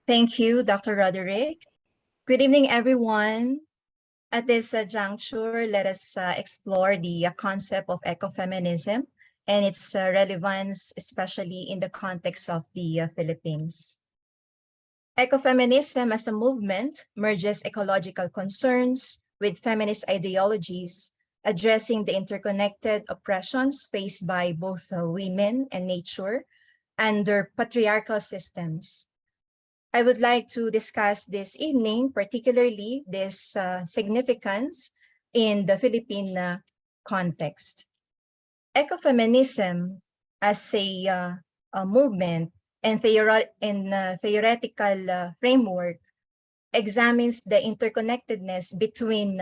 Thank you, Dr. Roderick. Good evening, everyone. At this juncture, let us explore the concept of ecofeminism and its relevance, especially in the context of the Philippines. Ecofeminism as a movement merges ecological concerns with feminist ideologies, addressing the interconnected oppressions faced by both women and nature under patriarchal systems. I would like to discuss this evening, particularly this significance in the Philippine context. Ecofeminism as a movement and theoretical framework examines the interconnectedness between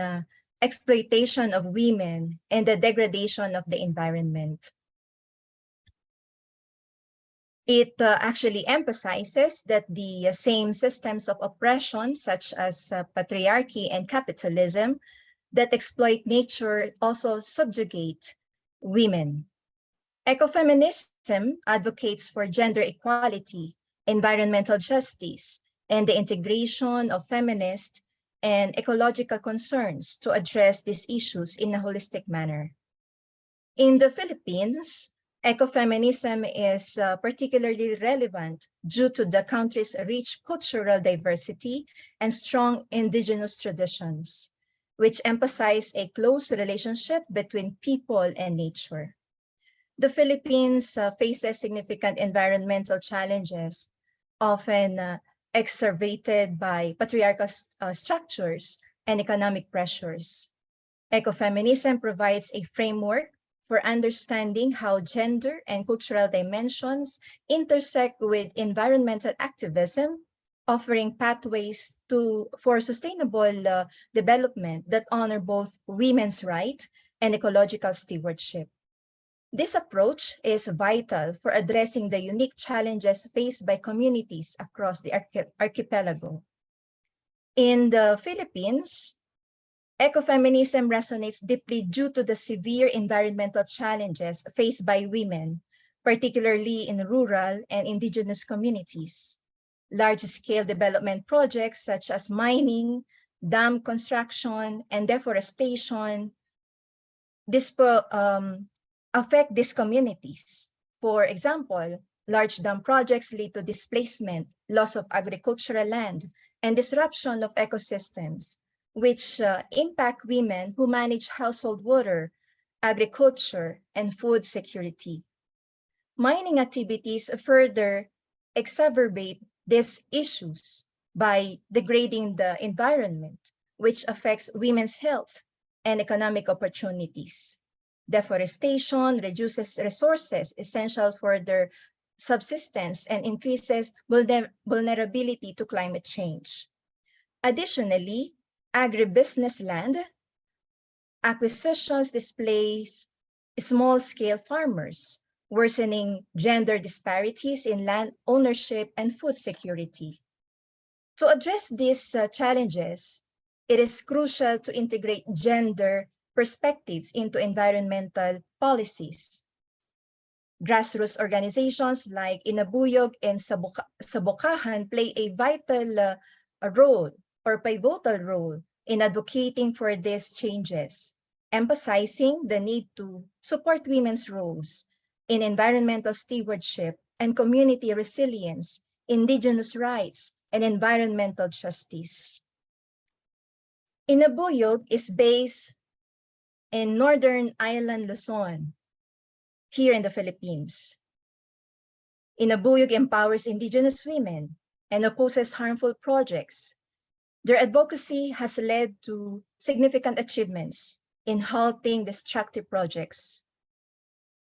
exploitation of women and the degradation of the environment. It actually emphasizes that the same systems of oppression, such as patriarchy and capitalism, that exploit nature also subjugate women. Ecofeminism advocates for gender equality, environmental justice, and the integration of feminist and ecological concerns to address these issues in a holistic manner. In the Philippines, ecofeminism is particularly relevant due to the country's rich cultural diversity and strong indigenous traditions, which emphasize a close relationship between people and nature. The Philippines faces significant environmental challenges, often exacerbated by patriarchal structures and economic pressures. Ecofeminism provides a framework for understanding how gender and cultural dimensions intersect with environmental activism, offering pathways for sustainable development that honor both women's rights and ecological stewardship. This approach is vital for addressing the unique challenges faced by communities across the archipelago. In the Philippines, ecofeminism resonates deeply due to the severe environmental challenges faced by women, particularly in rural and indigenous communities. Large-scale development projects such as mining, dam construction, and deforestation affect these communities. For example, large dam projects lead to displacement, loss of agricultural land, and disruption of ecosystems, which impact women who manage household water, agriculture, and food security. Mining activities further exacerbate these issues by degrading the environment, which affects women's health and economic opportunities. Deforestation reduces resources essential for their subsistence and increases vulnerability to climate change. Additionally, agribusiness land acquisitions displace small-scale farmers, worsening gender disparities in land ownership and food security. To address these challenges, it is crucial to integrate gender perspectives into environmental policies. Grassroots organizations like Inabuyog and Sabukahan play a vital role or pivotal role in advocating for these changes, emphasizing the need to support women's roles in environmental stewardship and community resilience, indigenous rights, and environmental justice. Inabuyog is based in Northern Island, Luzon, here in the Philippines. Inabuyog empowers indigenous women and opposes harmful projects. Their advocacy has led to significant achievements in halting destructive projects.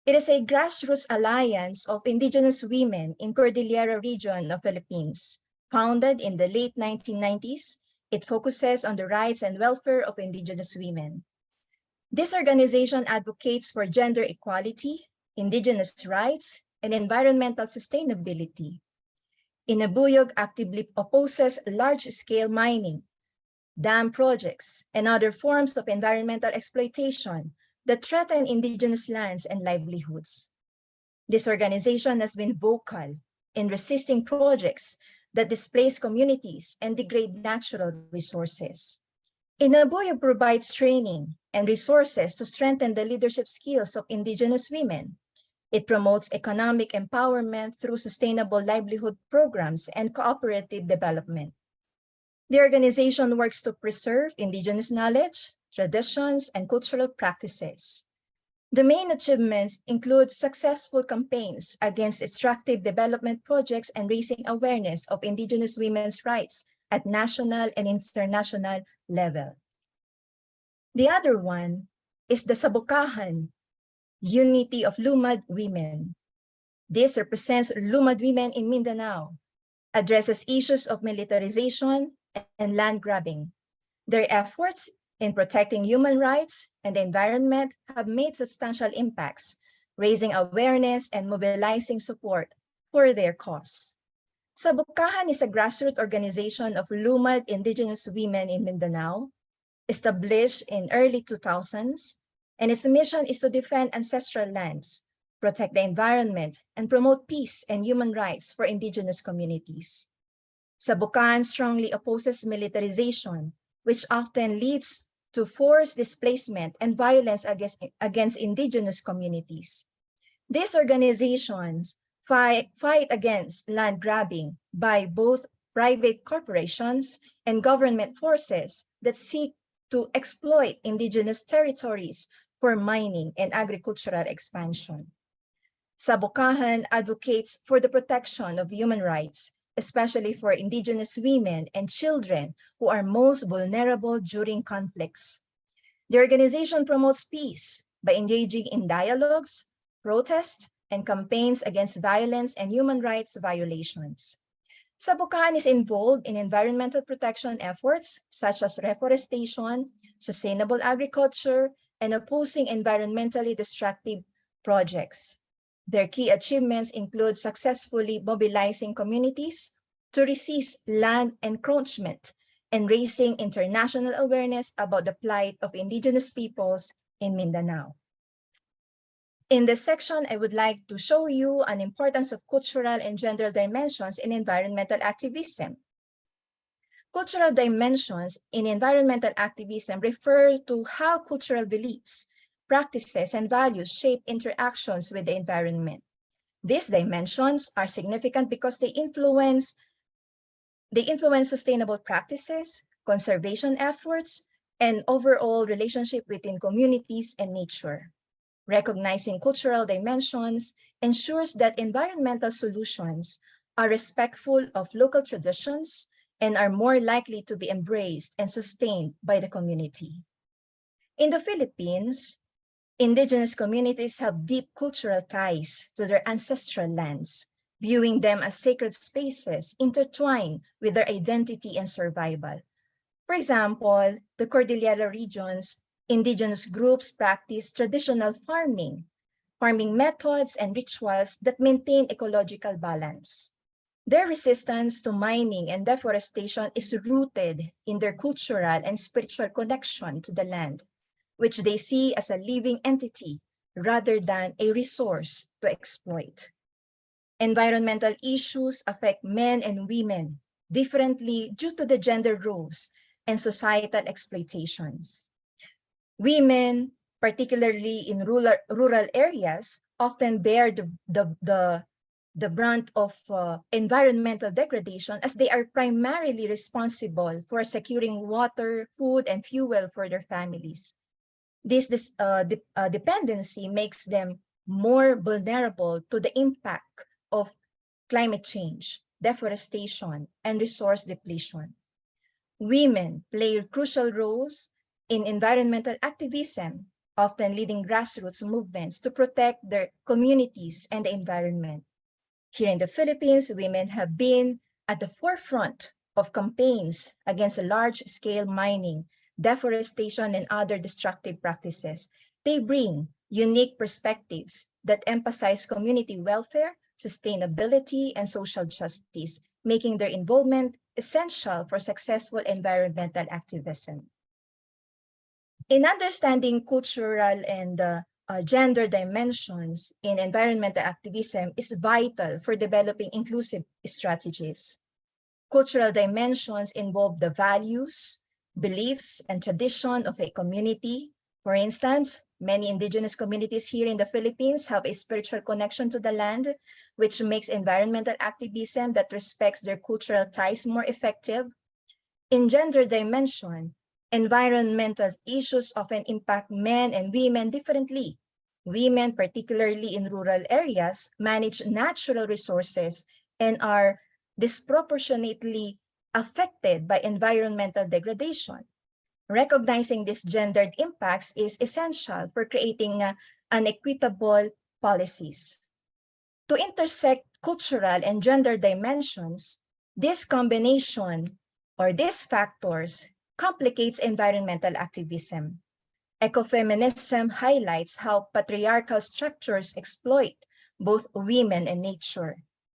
It is a grassroots alliance of indigenous women in Cordillera region of Philippines. Founded in the late 1990s, it focuses on the rights and welfare of indigenous women. This organization advocates for gender equality, indigenous rights, and environmental sustainability. Inabuyog actively opposes large-scale mining, dam projects, and other forms of environmental exploitation that threaten indigenous lands and livelihoods. This organization has been vocal in resisting projects that displace communities and degrade natural resources. Inabuyo provides training and resources to strengthen the leadership skills of indigenous women. It promotes economic empowerment through sustainable livelihood programs and cooperative development. The organization works to preserve indigenous knowledge, traditions, and cultural practices. The main achievements include successful campaigns against extractive development projects and raising awareness of indigenous women's rights at national and international level. The other one is the Sabukahan, Unity of Lumad Women. This represents Lumad women in Mindanao, addresses issues of militarization and land grabbing. Their efforts in protecting human rights and the environment have made substantial impacts, raising awareness and mobilizing support for their cause. Sabukahan is a grassroots organization of Lumad indigenous women in Mindanao, established in early 2000s, and its mission is to defend ancestral lands, protect the environment, and promote peace and human rights for indigenous communities. Sabukahan strongly opposes militarization, which often leads to forced displacement and violence against indigenous communities. These organizations fight against land grabbing by both private corporations and government forces that seek to exploit indigenous territories for mining and agricultural expansion. Sabukahan advocates for the protection of human rights, especially for indigenous women and children who are most vulnerable during conflicts. The organization promotes peace by engaging in dialogues, protests, and campaigns against violence and human rights violations. Sabukahan is involved in environmental protection efforts such as reforestation, sustainable agriculture, and opposing environmentally destructive projects. Their key achievements include successfully mobilizing communities to resist land encroachment and raising international awareness about the plight of indigenous peoples in Mindanao. In this section, I would like to show you an importance of cultural and gender dimensions in environmental activism. Cultural dimensions in environmental activism refer to how cultural beliefs, practices, and values shape interactions with the environment. These dimensions are significant because they influence sustainable practices, conservation efforts, and overall relationship within communities and nature. Recognizing cultural dimensions ensures that environmental solutions are respectful of local traditions and are more likely to be embraced and sustained by the community. In the Philippines, indigenous communities have deep cultural ties to their ancestral lands, viewing them as sacred spaces intertwined with their identity and survival. For example, the Cordillera region's indigenous groups practice traditional farming methods and rituals that maintain ecological balance. Their resistance to mining and deforestation is rooted in their cultural and spiritual connection to the land, which they see as a living entity rather than a resource to exploit. Environmental issues affect men and women differently due to the gender roles and societal exploitations. Women, particularly in rural areas, often bear the brunt of environmental degradation as they are primarily responsible for securing water, food, and fuel for their families. This dependency makes them more vulnerable to the impact of climate change, deforestation, and resource depletion. Women play crucial roles in environmental activism, often leading grassroots movements to protect their communities and the environment. Here in the Philippines, women have been at the forefront of campaigns against large-scale mining, deforestation, and other destructive practices. They bring unique perspectives that emphasize community welfare, sustainability, and social justice, making their involvement essential for successful environmental activism. In understanding cultural and gender dimensions in environmental activism is vital for developing inclusive strategies. Cultural dimensions involve the values, beliefs, and tradition of a community. For instance, many indigenous communities here in the Philippines have a spiritual connection to the land, which makes environmental activism that respects their cultural ties more effective. In gender dimension, environmental issues often impact men and women differently. Women, particularly in rural areas, manage natural resources and are disproportionately affected by environmental degradation. Recognizing these gendered impacts is essential for creating an equitable policies. To intersect cultural and gender dimensions, this combination or these factors complicates environmental activism. Ecofeminism highlights how patriarchal structures exploit both women and nature,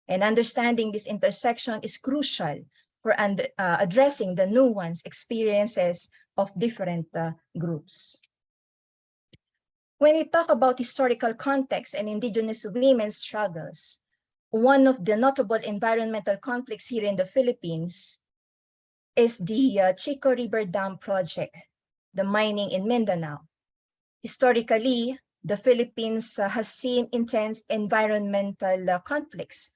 and understanding this intersection is crucial for addressing the nuanced experiences of different groups. When we talk about historical context and indigenous women's struggles, one of the notable environmental conflicts here in the Philippines is the Chico River Dam project, the mining in Mindanao. Historically, the Philippines has seen intense environmental conflicts.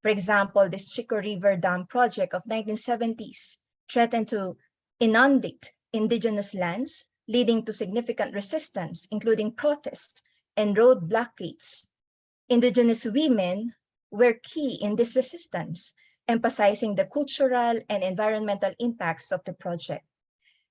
For example, this Chico River Dam project of 1970s threatened to inundate indigenous lands, leading to significant resistance, including protests and road blockades. Indigenous women were key in this resistance, emphasizing the cultural and environmental impacts of the project.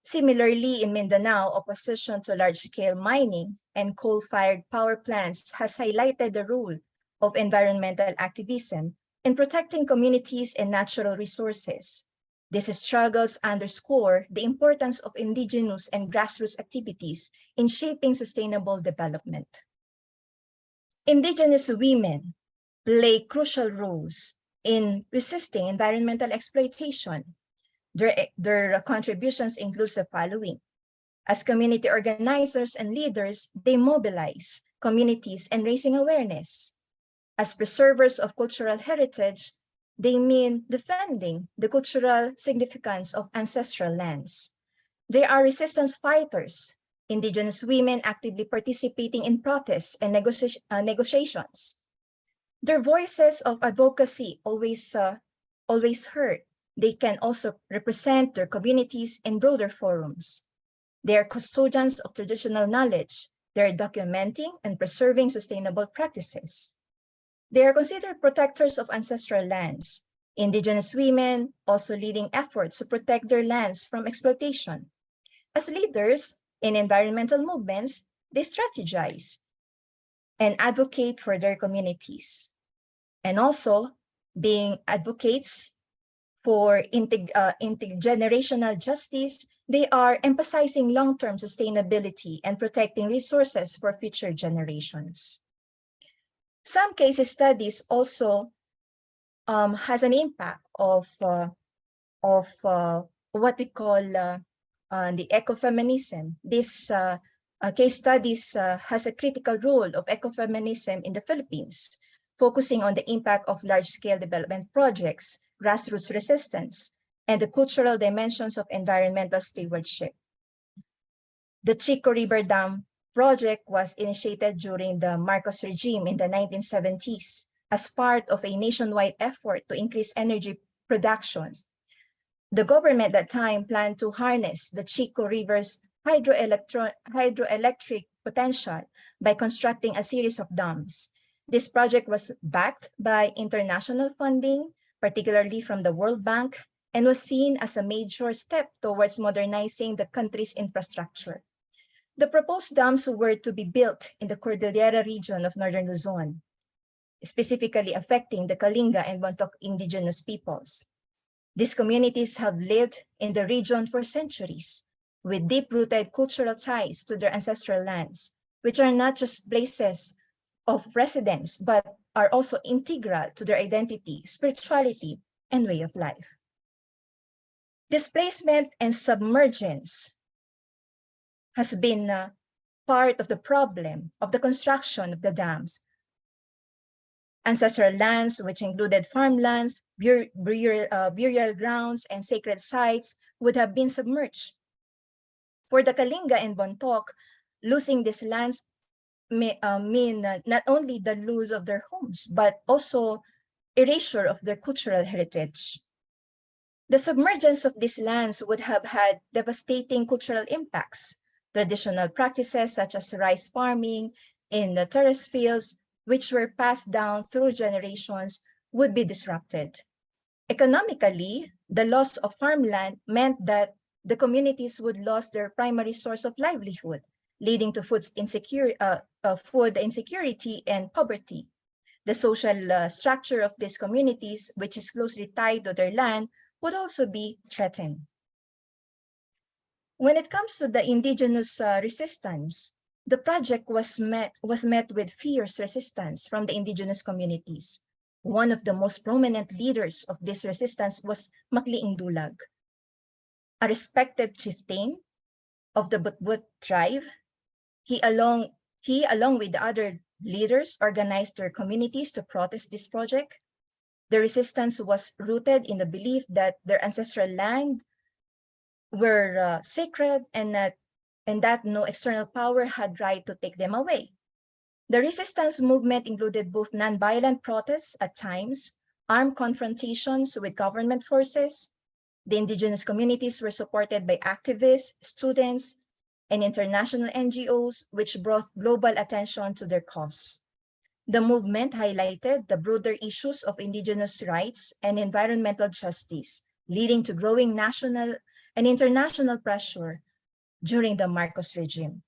Similarly, in Mindanao, opposition to large-scale mining and coal-fired power plants has highlighted the role of environmental activism in protecting communities and natural resources. These struggles underscore the importance of indigenous and grassroots activities in shaping sustainable development. Indigenous women play crucial roles in resisting environmental exploitation. Their contributions include the following. As community organizers and leaders, they mobilize communities and raising awareness. As preservers of cultural heritage, they mean defending the cultural significance of ancestral lands. They are resistance fighters, indigenous women actively participating in protests and negotiations. Their voices of advocacy always heard. They can also represent their communities in broader forums. They are custodians of traditional knowledge. They are documenting and preserving sustainable practices. They are considered protectors of ancestral lands. Indigenous women also leading efforts to protect their lands from exploitation. As leaders in environmental movements, they strategize and advocate for their communities. And also, being advocates for intergenerational justice, they are emphasizing long-term sustainability and protecting resources for future generations. Some case studies also has an impact of what we call the ecofeminism. This case studies has a critical role of ecofeminism in the Philippines, focusing on the impact of large-scale development projects, grassroots resistance, and the cultural dimensions of environmental stewardship. The Chico River Dam project was initiated during the Marcos regime in the 1970s as part of a nationwide effort to increase energy production. The government at that time planned to harness the Chico River's hydroelectric potential by constructing a series of dams. This project was backed by international funding, particularly from the World Bank, and was seen as a major step towards modernizing the country's infrastructure. The proposed dams were to be built in the Cordillera region of northern Luzon, specifically affecting the Kalinga and Bontoc indigenous peoples. These communities have lived in the region for centuries, with deep-rooted cultural ties to their ancestral lands, which are not just places of residence, but are also integral to their identity, spirituality, and way of life. Displacement and submergence has been part of the problem of the construction of the dams. Ancestral lands, which included farmlands, burial grounds, and sacred sites, would have been submerged. For the Kalinga and Bontoc, losing these lands mean not only the loss of their homes, but also erasure of their cultural heritage. The submergence of these lands would have had devastating cultural impacts. Traditional practices such as rice farming in the terrace fields, which were passed down through generations, would be disrupted. Economically, the loss of farmland meant that the communities would lose their primary source of livelihood, leading to food insecurity and poverty. The social structure of these communities, which is closely tied to their land, would also be threatened. When it comes to the indigenous resistance, the project was met with fierce resistance from the indigenous communities. One of the most prominent leaders of this resistance was Makliing Dulag, a respected chieftain of the Butbut tribe. He, along with the other leaders, organized their communities to protest this project. The resistance was rooted in the belief that their ancestral land were sacred and that no external power had right to take them away. The resistance movement included both nonviolent protests at times, armed confrontations with government forces. The indigenous communities were supported by activists, students, and international NGOs, which brought global attention to their cause. The movement highlighted the broader issues of indigenous rights and environmental justice, leading to growing national and international pressure during the Marcos regime.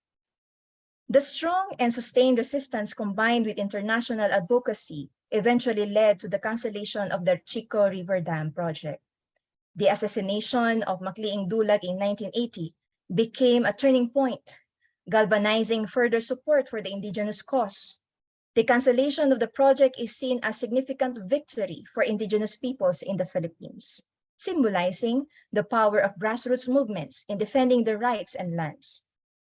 The strong and sustained resistance combined with international advocacy eventually led to the cancellation of the Chico River Dam project. The assassination of Makliing Dulag in 1980 became a turning point, galvanizing further support for the indigenous cause. The cancellation of the project is seen as a significant victory for indigenous peoples in the Philippines, symbolizing the power of grassroots movements in defending their rights and lands.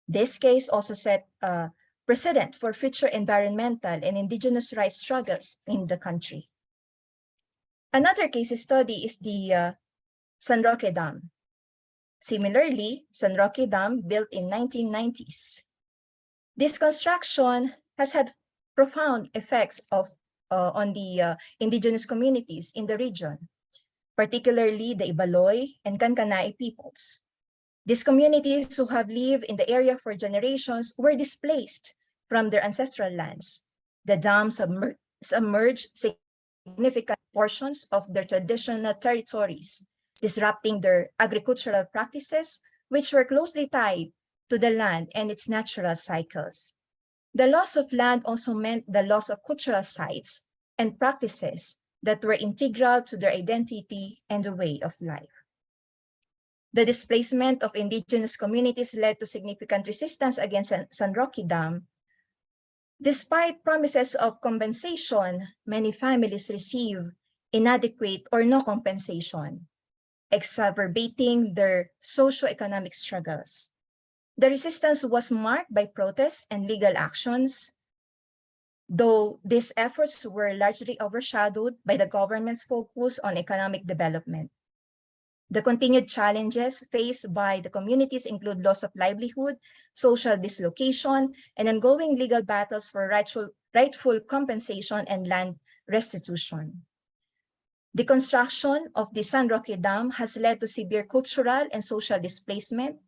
This case also set a precedent for future environmental and indigenous rights struggles in the country. Another case study is the San Roque Dam. Similarly, San Roque Dam, built in 1990s. This construction has had profound effects on the indigenous communities in the region, particularly the Ibaloy and Kankanai peoples. These communities who have lived in the area for generations were displaced from their ancestral lands. The dam submerged significant portions of their traditional territories, disrupting their agricultural practices, which were closely tied to the land and its natural cycles. The loss of land also meant the loss of cultural sites and practices that were integral to their identity and the way of life. The displacement of indigenous communities led to significant resistance against San Roque Dam. Despite promises of compensation, many families receive inadequate or no compensation, exacerbating their socio-economic struggles. The resistance was marked by protests and legal actions, though these efforts were largely overshadowed by the government's focus on economic development. The continued challenges faced by the communities include loss of livelihood, social dislocation, and ongoing legal battles for rightful compensation and land restitution. The construction of the San Roque Dam has led to severe cultural and social displacement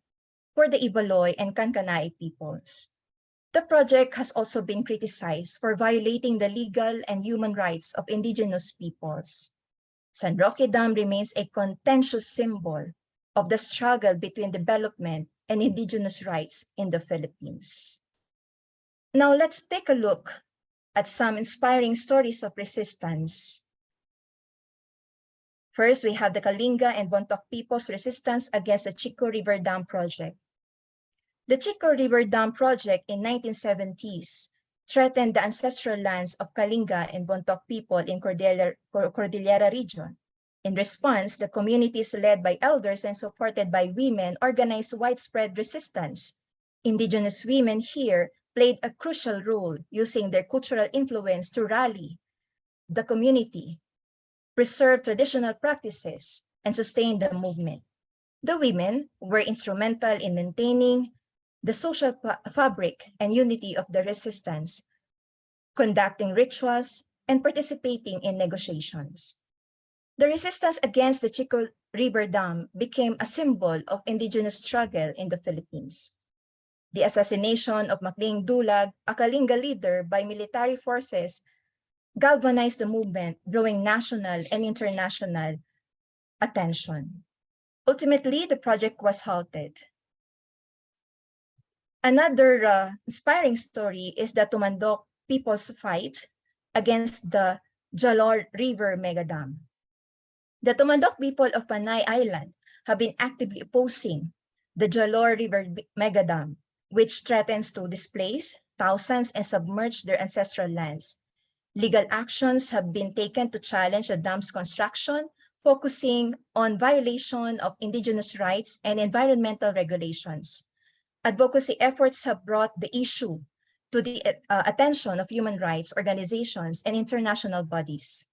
for the Ibaloy and Kankanai peoples. The project has also been criticized for violating the legal and human rights of indigenous peoples. San Roque Dam remains a contentious symbol of the struggle between development and indigenous rights in the Philippines. Now let's take a look at some inspiring stories of resistance. First, we have the Kalinga and Bontoc people's resistance against the Chico River Dam project. The Chico River Dam project in 1970s threatened the ancestral lands of Kalinga and Bontoc people in Cordillera region. In response, the communities led by elders and supported by women organized widespread resistance. Indigenous women here played a crucial role, using their cultural influence to rally the community, preserve traditional practices, and sustain the movement. The women were instrumental in maintaining the social fabric and unity of the resistance, conducting rituals, and participating in negotiations. The resistance against the Chico River Dam became a symbol of indigenous struggle in the Philippines. The assassination of Macleang Dulag, a Kalinga leader, by military forces galvanized the movement, drawing national and international attention. Ultimately, the project was halted. Another inspiring story is the Tumandok people's fight against the Jalor River Megadam. The Tumandok people of Panay Island have been actively opposing the Jalor River Megadam, which threatens to displace thousands and submerge their ancestral lands. Legal actions have been taken to challenge the dam's construction, focusing on violation of indigenous rights and environmental regulations. Advocacy efforts have brought the issue to the attention of human rights organizations and international bodies.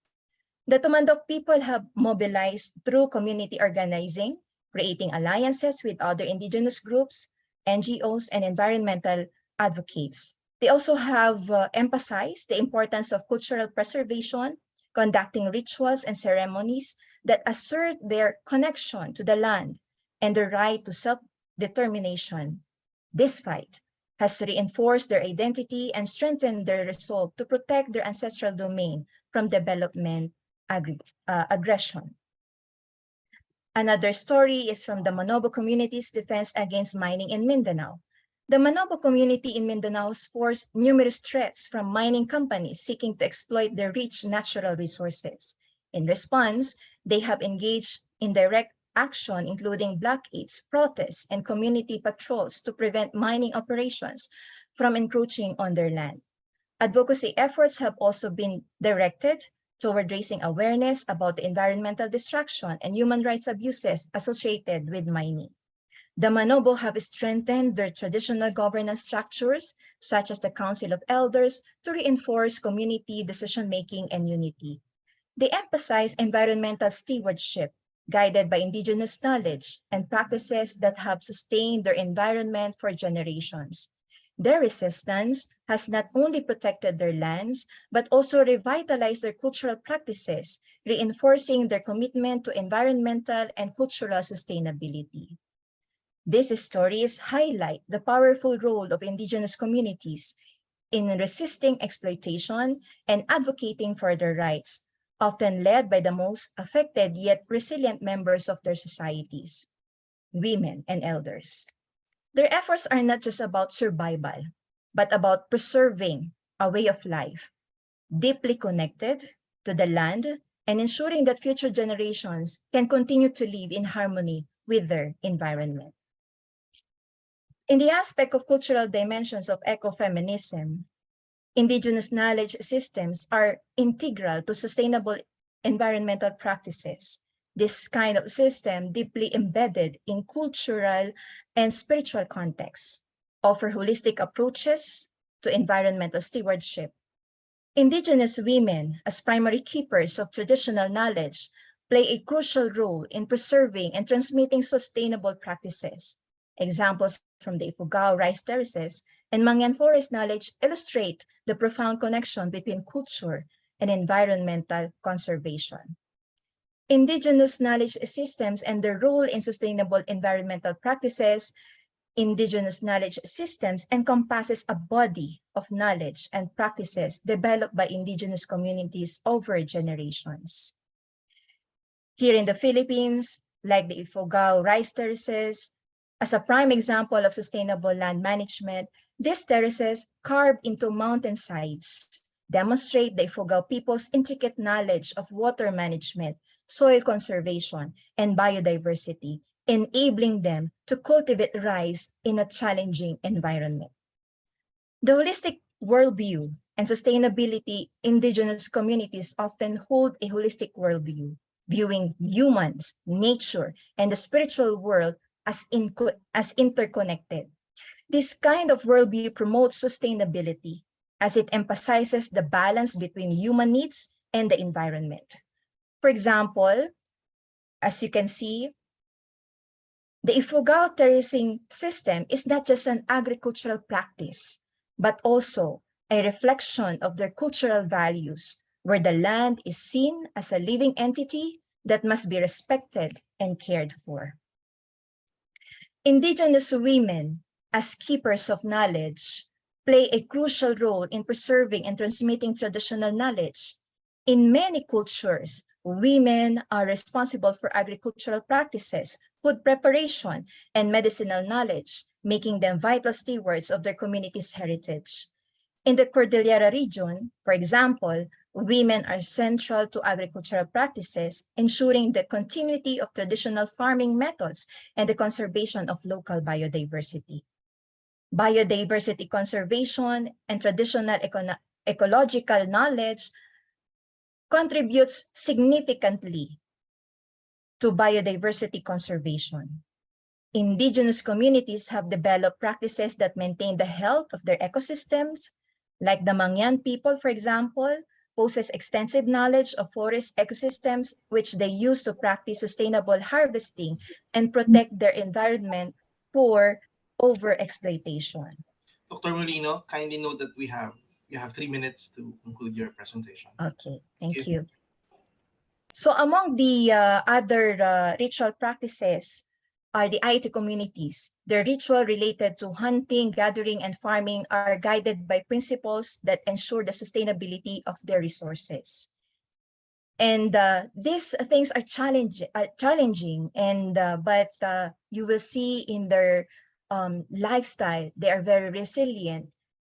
The Tumandok people have mobilized through community organizing, creating alliances with other indigenous groups, NGOs, and environmental advocates. They also have emphasized the importance of cultural preservation, conducting rituals and ceremonies that assert their connection to the land and the right to self-determination. This fight has reinforced their identity and strengthened their resolve to protect their ancestral domain from development aggression. Another story is from the Manobo community's defense against mining in Mindanao. The Manobo community in Mindanao has faced numerous threats from mining companies seeking to exploit their rich natural resources. In response, they have engaged in direct action, including blockades, protests, and community patrols to prevent mining operations from encroaching on their land. Advocacy efforts have also been directed toward raising awareness about the environmental destruction and human rights abuses associated with mining. The Manobo have strengthened their traditional governance structures, such as the Council of Elders, to reinforce community decision-making and unity. They emphasize environmental stewardship, guided by indigenous knowledge and practices that have sustained their environment for generations. Their resistance has not only protected their lands, but also revitalized their cultural practices, reinforcing their commitment to environmental and cultural sustainability. These stories highlight the powerful role of indigenous communities in resisting exploitation and advocating for their rights, often led by the most affected yet resilient members of their societies, women and elders. Their efforts are not just about survival, but about preserving a way of life, deeply connected to the land and ensuring that future generations can continue to live in harmony with their environment. In the aspect of cultural dimensions of ecofeminism, indigenous knowledge systems are integral to sustainable environmental practices. This kind of system, deeply embedded in cultural and spiritual contexts, offer holistic approaches to environmental stewardship. Indigenous women, as primary keepers of traditional knowledge, play a crucial role in preserving and transmitting sustainable practices. Examples from the Ifugao rice terraces and Mangyan forest knowledge illustrate the profound connection between culture and environmental conservation. Indigenous knowledge systems and their role in sustainable environmental practices. Indigenous knowledge systems encompasses a body of knowledge and practices developed by indigenous communities over generations. Here in the Philippines, like the Ifugao rice terraces, as a prime example of sustainable land management, these terraces carved into mountainsides demonstrate the Ifugao people's intricate knowledge of water management, soil conservation, and biodiversity, enabling them to cultivate rice in a challenging environment. The holistic worldview and sustainability. Indigenous communities often hold a holistic worldview, viewing humans, nature, and the spiritual world as interconnected. This kind of worldview promotes sustainability as it emphasizes the balance between human needs and the environment. For example, as you can see, the frugal terracing system is not just an agricultural practice, but also a reflection of their cultural values, where the land is seen as a living entity that must be respected and cared for. Indigenous women, as keepers of knowledge, play a crucial role in preserving and transmitting traditional knowledge. In many cultures, women are responsible for agricultural practices, food preparation, and medicinal knowledge, making them vital stewards of their community's heritage. In the Cordillera region, for example, women are central to agricultural practices, ensuring the continuity of traditional farming methods and the conservation of local biodiversity. Biodiversity conservation and traditional ecological knowledge contributes significantly to biodiversity conservation. Indigenous communities have developed practices that maintain the health of their ecosystems, like the Mangyan people, for example, possess extensive knowledge of forest ecosystems, which they use to practice sustainable harvesting and protect their environment for overexploitation. Dr. Molino, kindly note that you have 3 minutes to conclude your presentation. Okay, thank you. So among the other ritual practices are the Aite communities. Their ritual related to hunting, gathering, and farming are guided by principles that ensure the sustainability of their resources. And these things are challenging, and but you will see in their lifestyle, they are very resilient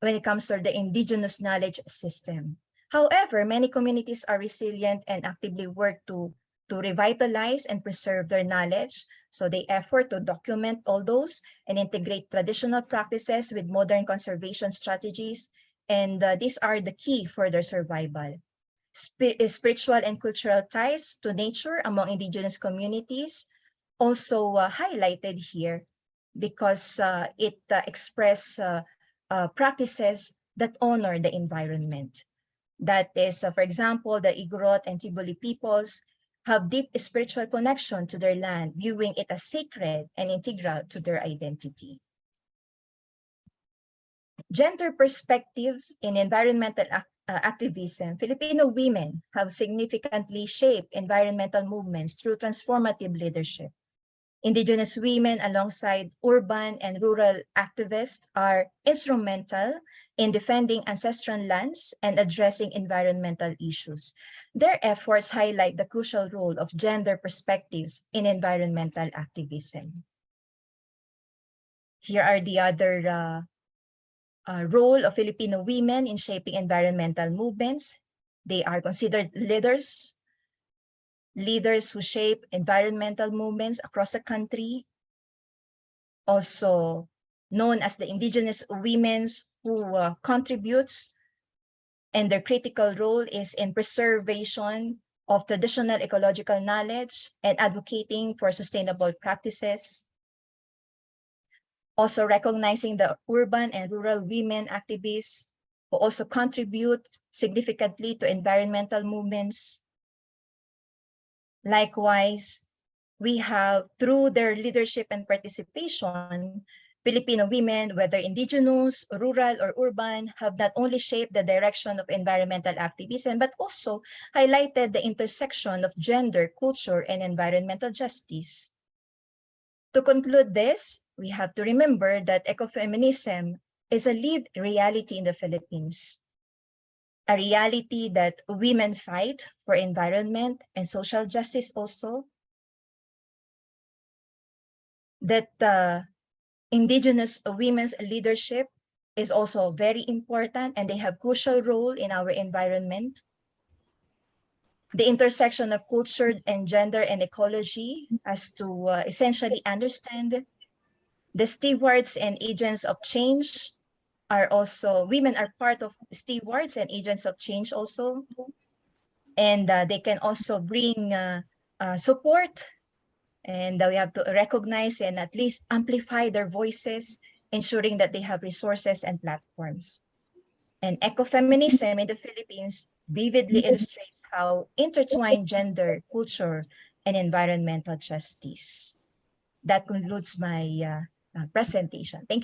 when it comes to the indigenous knowledge system. However, many communities are resilient and actively work to revitalize and preserve their knowledge. So they effort to document all those and integrate traditional practices with modern conservation strategies. And these are the key for their survival. Spiritual and cultural ties to nature among indigenous communities also highlighted here, because it express practices that honor the environment. That is, for example, the Igorot and Tiboli peoples have deep spiritual connection to their land, viewing it as sacred and integral to their identity. Gender perspectives in environmental activism. Filipino women have significantly shaped environmental movements through transformative leadership. Indigenous women, alongside urban and rural activists, are instrumental in defending ancestral lands and addressing environmental issues. Their efforts highlight the crucial role of gender perspectives in environmental activism. Here are the other role of Filipino women in shaping environmental movements. They are considered leaders who shape environmental movements across the country, also known as the indigenous women who contributes, and their critical role is in preservation of traditional ecological knowledge and advocating for sustainable practices. Also recognizing the urban and rural women activists who also contribute significantly to environmental movements. Likewise, we have, through their leadership and participation, Filipino women, whether indigenous, rural, or urban, have not only shaped the direction of environmental activism, but also highlighted the intersection of gender, culture, and environmental justice. To conclude this, we have to remember that ecofeminism is a lived reality in the Philippines, a reality that women fight for environment and social justice also, that indigenous women's leadership is also very important and they have crucial role in our environment. The intersection of culture and gender and ecology as to essentially understand the stewards and agents of change are also, women are part of stewards and agents of change also. And they can also bring support, and we have to recognize and at least amplify their voices, ensuring that they have resources and platforms. And ecofeminism in the Philippines vividly illustrates how intertwined gender, culture, and environmental justice. That concludes my presentation. Thank you